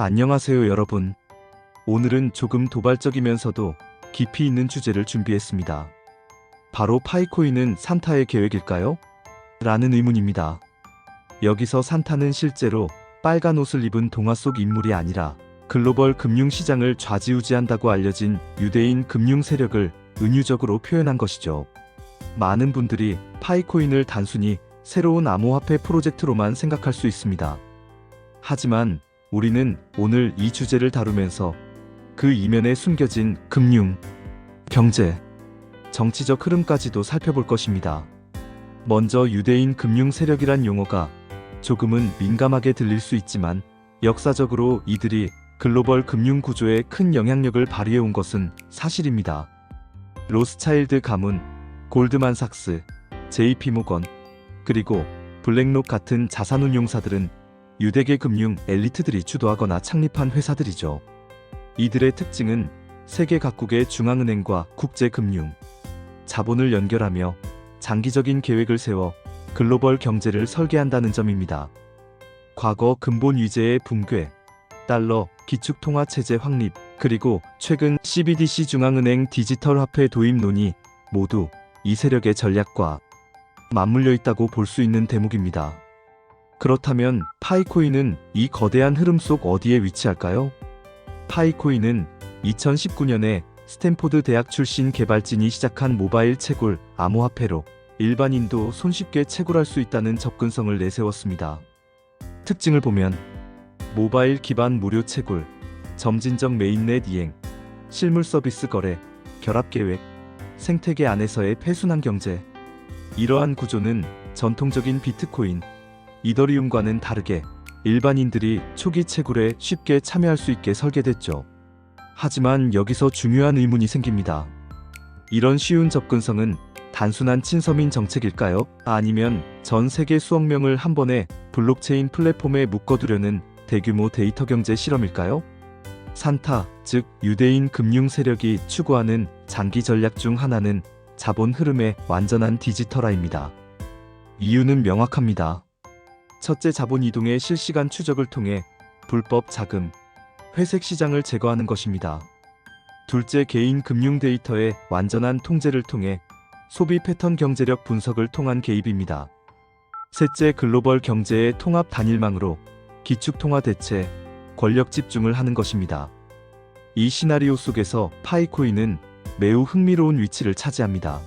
안녕하세요 여러분. 오늘은 조금 도발적이면서도 깊이 있는 주제를 준비했습니다. 바로 파이코인은 산타의 계획일까요? 라는 의문입니다. 여기서 산타는 실제로 빨간 옷을 입은 동화 속 인물이 아니라 글로벌 금융시장을 좌지우지한다고 알려진 유대인 금융 세력을 은유적으로 표현한 것이죠. 많은 분들이 파이코인을 단순히 새로운 암호화폐 프로젝트로만 생각할 수 있습니다. 하지만 우리는 오늘 이 주제를 다루면서 그 이면에 숨겨진 금융, 경제, 정치적 흐름까지도 살펴볼 것입니다. 먼저 유대인 금융 세력이란 용어가 조금은 민감하게 들릴 수 있지만 역사적으로 이들이 글로벌 금융 구조에 큰 영향력을 발휘해온 것은 사실입니다. 로스차일드 가문, 골드만삭스, JP모건, 그리고 블랙록 같은 자산운용사들은 유대계 금융 엘리트들이 주도하거나 창립한 회사들이죠. 이들의 특징은 세계 각국의 중앙은행과 국제금융, 자본을 연결하며 장기적인 계획을 세워 글로벌 경제를 설계한다는 점입니다. 과거 근본 위제의 붕괴, 달러 기축통화체제 확립, 그리고 최근 CBDC 중앙은행 디지털 화폐 도입 논의 모두 이 세력의 전략과 맞물려 있다고 볼 수 있는 대목입니다. 그렇다면 파이코인은 이 거대한 흐름 속 어디에 위치할까요? 파이코인은 2019년에 스탠포드 대학 출신 개발진이 시작한 모바일 채굴 암호화폐로 일반인도 손쉽게 채굴할 수 있다는 접근성을 내세웠습니다. 특징을 보면 모바일 기반 무료 채굴, 점진적 메인넷 이행, 실물 서비스 거래, 결합 계획, 생태계 안에서의 폐순환 경제. 이러한 구조는 전통적인 비트코인, 이더리움과는 다르게 일반인들이 초기 채굴에 쉽게 참여할 수 있게 설계됐죠. 하지만 여기서 중요한 의문이 생깁니다. 이런 쉬운 접근성은 단순한 친서민 정책일까요? 아니면 전 세계 수억 명을 한 번에 블록체인 플랫폼에 묶어두려는 대규모 데이터 경제 실험일까요? 산타, 즉 유대인 금융 세력이 추구하는 장기 전략 중 하나는 자본 흐름의 완전한 디지털화입니다. 이유는 명확합니다. 첫째, 자본 이동의 실시간 추적을 통해 불법 자금, 회색 시장을 제거하는 것입니다. 둘째, 개인 금융 데이터의 완전한 통제를 통해 소비 패턴 경제력 분석을 통한 개입입니다. 셋째, 글로벌 경제의 통합 단일망으로 기축통화 대체, 권력 집중을 하는 것입니다. 이 시나리오 속에서 파이코인은 매우 흥미로운 위치를 차지합니다.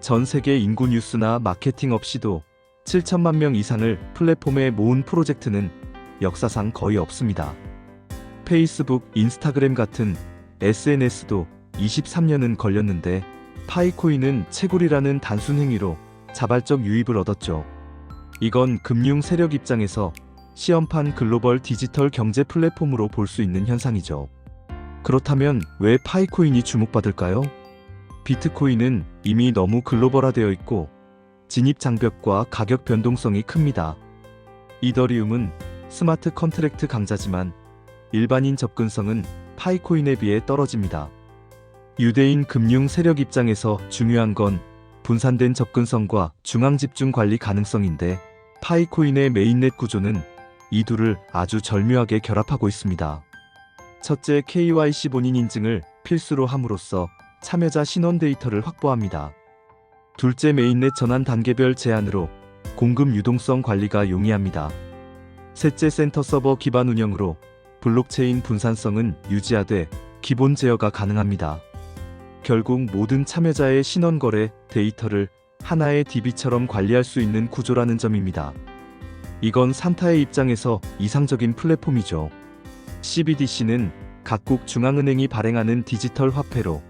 전 세계 인구 뉴스나 마케팅 없이도 7천만 명 이상을 플랫폼에 모은 프로젝트는 역사상 거의 없습니다. 페이스북, 인스타그램 같은 SNS도 23년은 걸렸는데 파이코인은 채굴이라는 단순 행위로 자발적 유입을 얻었죠. 이건 금융 세력 입장에서 시험판 글로벌 디지털 경제 플랫폼으로 볼 수 있는 현상이죠. 그렇다면 왜 파이코인이 주목받을까요? 비트코인은 이미 너무 글로벌화되어 있고 진입 장벽과 가격 변동성이 큽니다. 이더리움은 스마트 컨트랙트 강자지만 일반인 접근성은 파이코인에 비해 떨어집니다. 유대인 금융 세력 입장에서 중요한 건 분산된 접근성과 중앙 집중 관리 가능성인데 파이코인의 메인넷 구조는 이 둘을 아주 절묘하게 결합하고 있습니다. 첫째, KYC 본인 인증을 필수로 함으로써 참여자 신원 데이터를 확보합니다. 둘째, 메인넷 전환 단계별 제한으로 공급 유동성 관리가 용이합니다. 셋째, 센터 서버 기반 운영으로 블록체인 분산성은 유지하되 기본 제어가 가능합니다. 결국 모든 참여자의 신원 거래 데이터를 하나의 DB처럼 관리할 수 있는 구조라는 점입니다. 이건 산타의 입장에서 이상적인 플랫폼이죠. CBDC는 각국 중앙은행이 발행하는 디지털 화폐로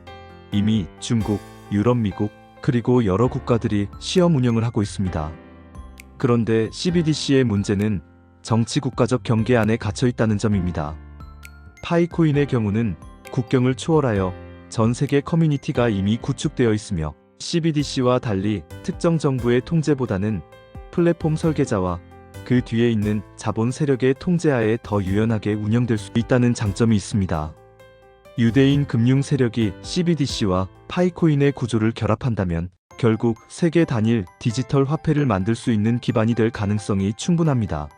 이미 중국, 유럽, 미국, 그리고 여러 국가들이 시험 운영을 하고 있습니다. 그런데 CBDC의 문제는 정치 국가적 경계 안에 갇혀 있다는 점입니다. 파이코인의 경우는 국경을 초월하여 전 세계 커뮤니티가 이미 구축되어 있으며 CBDC와 달리 특정 정부의 통제보다는 플랫폼 설계자와 그 뒤에 있는 자본 세력의 통제하에 더 유연하게 운영될 수 있다는 장점이 있습니다. 유대인 금융 세력이 CBDC와 파이코인의 구조를 결합한다면 결국 세계 단일 디지털 화폐를 만들 수 있는 기반이 될 가능성이 충분합니다.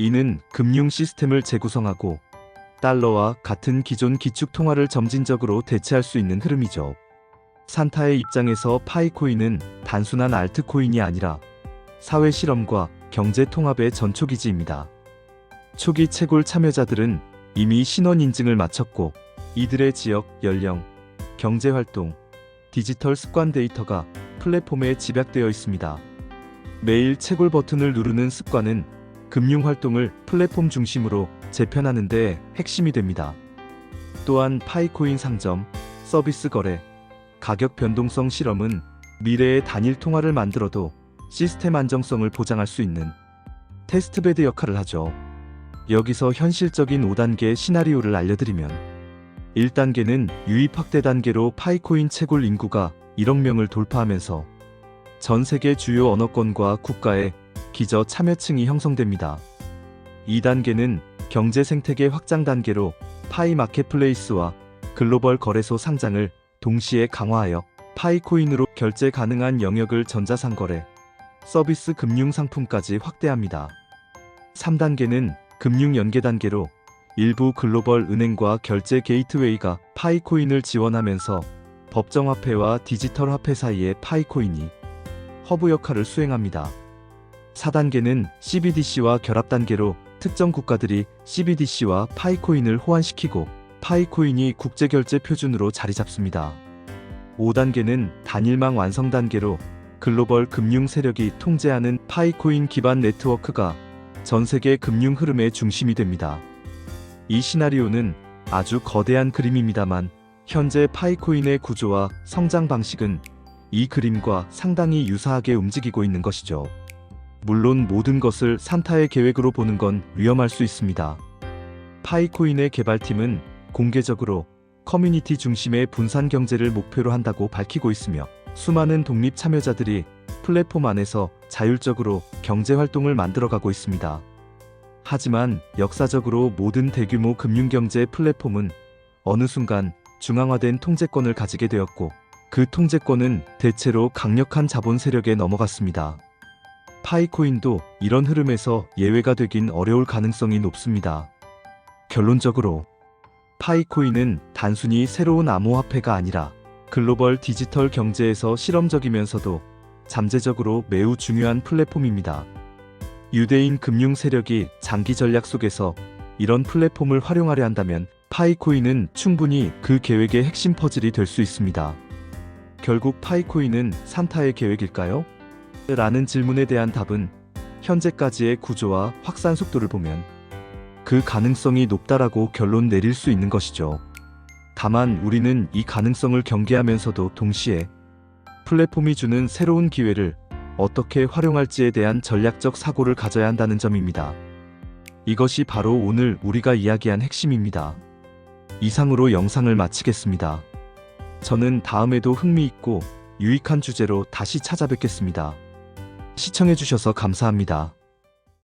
이는 금융 시스템을 재구성하고 달러와 같은 기존 기축 통화를 점진적으로 대체할 수 있는 흐름이죠. 산타의 입장에서 파이코인은 단순한 알트코인이 아니라 사회 실험과 경제 통합의 전초기지입니다. 초기 채굴 참여자들은 이미 신원 인증을 마쳤고 이들의 지역, 연령, 경제활동, 디지털 습관 데이터가 플랫폼에 집약되어 있습니다. 매일 채굴 버튼을 누르는 습관은 금융활동을 플랫폼 중심으로 재편하는 데 핵심이 됩니다. 또한 파이코인 상점, 서비스 거래, 가격 변동성 실험은 미래의 단일 통화를 만들어도 시스템 안정성을 보장할 수 있는 테스트베드 역할을 하죠. 여기서 현실적인 5단계 시나리오를 알려드리면 1단계는 유입 확대 단계로 파이코인 채굴 인구가 1억 명을 돌파하면서 전 세계 주요 언어권과 국가의 기저 참여층이 형성됩니다. 2단계는 경제 생태계 확장 단계로 파이 마켓플레이스와 글로벌 거래소 상장을 동시에 강화하여 파이코인으로 결제 가능한 영역을 전자상거래, 서비스 금융 상품까지 확대합니다. 3단계는 금융 연계 단계로 일부 글로벌 은행과 결제 게이트웨이가 파이코인을 지원하면서 법정화폐와 디지털 화폐 사이에 파이코인이 허브 역할을 수행합니다. 4단계는 CBDC와 결합 단계로 특정 국가들이 CBDC와 파이코인을 호환시키고 파이코인이 국제결제 표준으로 자리 잡습니다. 5단계는 단일망 완성 단계로 글로벌 금융 세력이 통제하는 파이코인 기반 네트워크가 전 세계 금융 흐름의 중심이 됩니다. 이 시나리오는 아주 거대한 그림입니다만 현재 파이코인의 구조와 성장 방식은 이 그림과 상당히 유사하게 움직이고 있는 것이죠. 물론 모든 것을 산타의 계획으로 보는 건 위험할 수 있습니다. 파이코인의 개발팀은 공개적으로 커뮤니티 중심의 분산 경제를 목표로 한다고 밝히고 있으며 수많은 독립 참여자들이 플랫폼 안에서 자율적으로 경제 활동을 만들어가고 있습니다. 하지만 역사적으로 모든 대규모 금융경제 플랫폼은 어느 순간 중앙화된 통제권을 가지게 되었고 그 통제권은 대체로 강력한 자본 세력에 넘어갔습니다. 파이코인도 이런 흐름에서 예외가 되긴 어려울 가능성이 높습니다. 결론적으로 파이코인은 단순히 새로운 암호화폐가 아니라 글로벌 디지털 경제에서 실험적이면서도 잠재적으로 매우 중요한 플랫폼입니다. 유대인 금융 세력이 장기 전략 속에서 이런 플랫폼을 활용하려 한다면 파이코인은 충분히 그 계획의 핵심 퍼즐이 될 수 있습니다. 결국 파이코인은 산타의 계획일까요? 라는 질문에 대한 답은 현재까지의 구조와 확산 속도를 보면 그 가능성이 높다라고 결론 내릴 수 있는 것이죠. 다만 우리는 이 가능성을 경계하면서도 동시에 플랫폼이 주는 새로운 기회를 어떻게 활용할지에 대한 전략적 사고를 가져야 한다는 점입니다. 이것이 바로 오늘 우리가 이야기한 핵심입니다. 이상으로 영상을 마치겠습니다. 저는 다음에도 흥미있고 유익한 주제로 다시 찾아뵙겠습니다. 시청해주셔서 감사합니다.